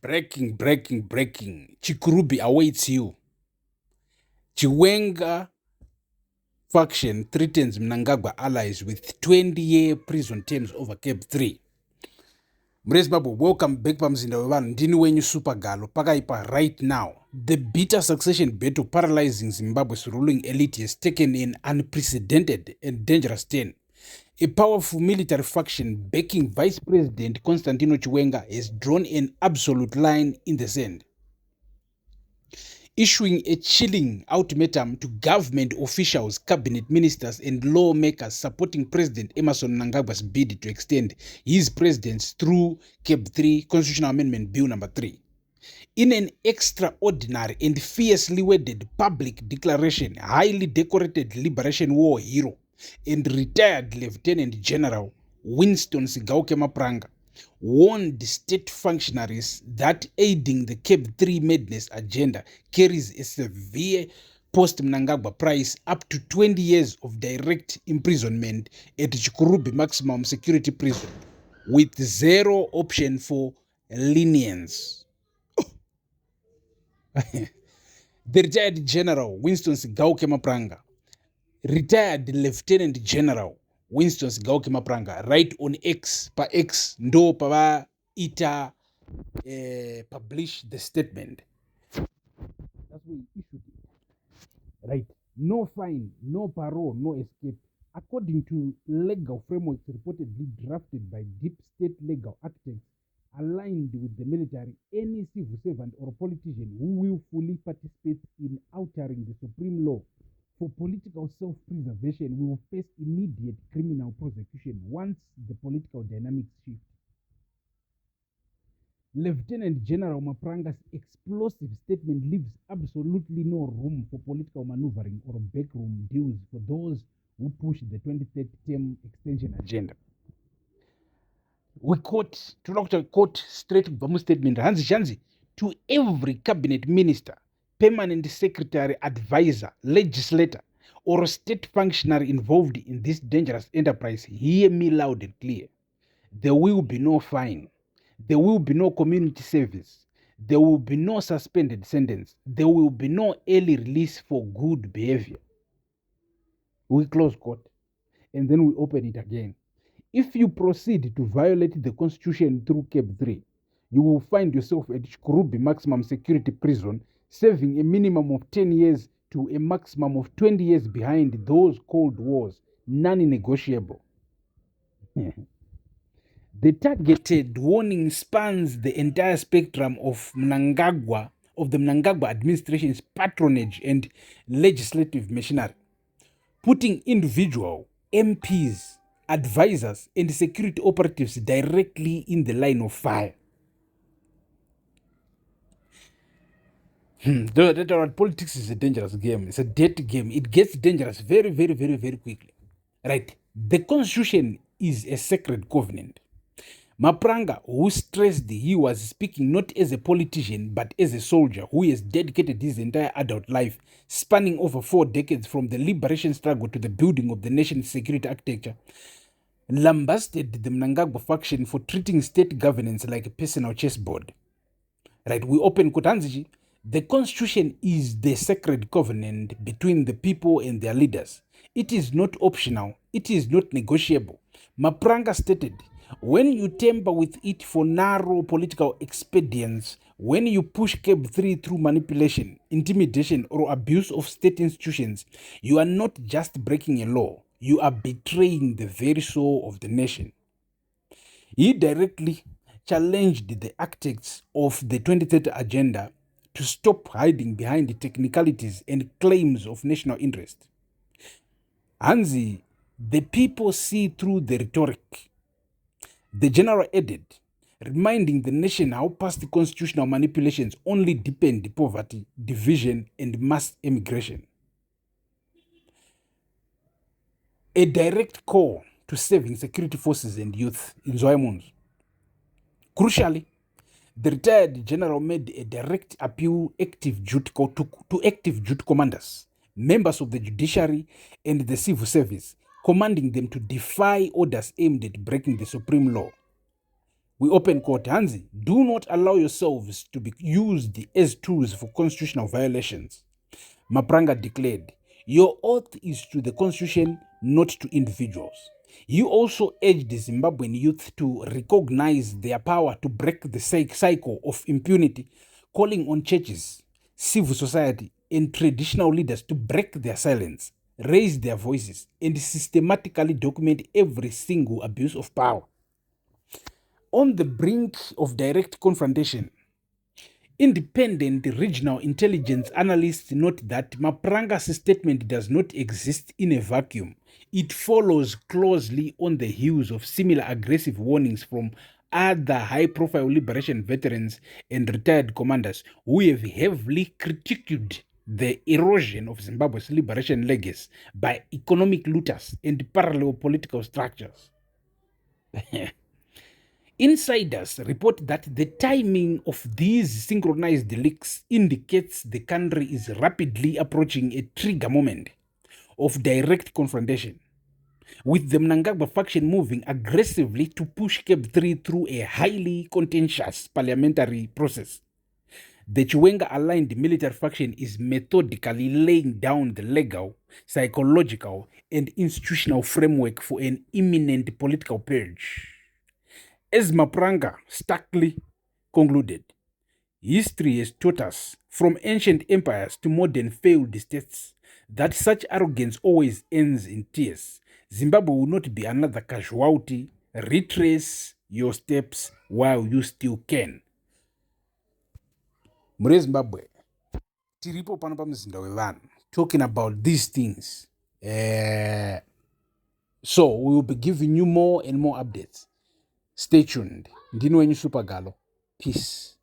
Breaking. CHIKURUBI awaits you. Chiwenga faction threatens Mnangagwa allies with 20-year prison terms over Cape 3. Mrezi Babu, welcome back pamzinda wevanhu. Ndini wenyu Supergalo pakaipa right now. The bitter succession battle paralyzing Zimbabwe's ruling elite has taken an unprecedented and dangerous turn. A powerful military faction backing Vice President Constantino Chiwenga has drawn an absolute line in the sand, issuing a chilling ultimatum to government officials, cabinet ministers, and lawmakers supporting President Emmerson Mnangagwa's bid to extend his presidency through Cape 3 Constitutional Amendment Bill number 3. In an extraordinary and fiercely worded public declaration, highly decorated Liberation War hero and retired Lieutenant General Winston Sigauke Mapranga warned state functionaries that aiding the Cape 3 madness agenda carries a severe post-Mnangagwa price up to 20 years of direct imprisonment at CHIKURUBI maximum security prison with zero option for lenience. The retired General Winston Sigauke Mapranga, retired Lieutenant General Winston Sigauke Mapranga, right on X, pa X, ndo pa ita publish the statement. That's what he issued it. Right. No fine, no parole, no escape. According to legal frameworks reportedly drafted by deep state legal architects aligned with the military, any civil servant or politician who will fully participate in altering the supreme law for political self-preservation will face immediate criminal prosecution once the political dynamics shift. Lieutenant General Mapranga's explosive statement leaves absolutely no room for political maneuvering or backroom deals for those who push the 23rd term extension agenda. We quote straight from statement, Hanzi, to every cabinet minister, permanent secretary, advisor, legislator, or state functionary involved in this dangerous enterprise, hear me loud and clear. There will be no fine. There will be no community service. There will be no suspended sentence. There will be no early release for good behavior. We close court and then we open it again. If you proceed to violate the Constitution through Cape 3, you will find yourself at CHIKURUBI maximum security prison, serving a minimum of 10 years to a maximum of 20 years behind those cold wars, non-negotiable. The targeted warning spans the entire spectrum of the Mnangagwa administration's patronage and legislative machinery, putting individual MPs, advisors, and security operatives directly in the line of fire. Politics is a dangerous game. It's a dirty game. It gets dangerous very, very, very, very quickly. Right? The Constitution is a sacred covenant. Mapranga, who stressed he was speaking not as a politician but as a soldier who has dedicated his entire adult life, spanning over 4 decades from the liberation struggle to the building of the nation's security architecture, lambasted the Mnangagwa faction for treating state governance like a personal chessboard. Right, we open Kutanziji. The Constitution is the sacred covenant between the people and their leaders. It is not optional. It is not negotiable. Mapranga stated, when you tamper with it for narrow political expedience, when you push Cape 3 through manipulation, intimidation, or abuse of state institutions, you are not just breaking a law, you are betraying the very soul of the nation. He directly challenged the architects of the 2030 agenda to stop hiding behind the technicalities and claims of national interest. Hanzi, the people see through the rhetoric. The general added, reminding the nation how past constitutional manipulations only deepened poverty, division, and mass emigration. A direct call to saving security forces and youth in Zoyamunz. Crucially, the retired general made a direct appeal to active duty commanders, members of the judiciary, and the civil service, commanding them to defy orders aimed at breaking the supreme law. We open quote, Hansi, do not allow yourselves to be used as tools for constitutional violations. Mapranga declared, your oath is to the constitution, not to individuals. He also urged the Zimbabwean youth to recognize their power to break the cycle of impunity, calling on churches, civil society, and traditional leaders to break their silence, raise their voices, and systematically document every single abuse of power. On the brink of direct confrontation, independent regional intelligence analysts note that Mapranga's statement does not exist in a vacuum. It follows closely on the heels of similar aggressive warnings from other high-profile liberation veterans and retired commanders who have heavily critiqued the erosion of Zimbabwe's liberation legacy by economic looters and parallel political structures. Insiders report that the timing of these synchronized leaks indicates the country is rapidly approaching a trigger moment of direct confrontation, with the Mnangagwa faction moving aggressively to push Cap 3 through a highly contentious parliamentary process. The Chiwenga-aligned military faction is methodically laying down the legal, psychological, and institutional framework for an imminent political purge. As Mapranga starkly concluded, history has taught us, from ancient empires to modern failed states, that such arrogance always ends in tears. Zimbabwe will not be another casualty. Retrace your steps while you still can. Mure Zimbabwe, tiripo pano pamuzinda wevanhu, talking about these things. So we will be giving you more and more updates. Stay tuned. Ndino wenyu Super Galo. Peace.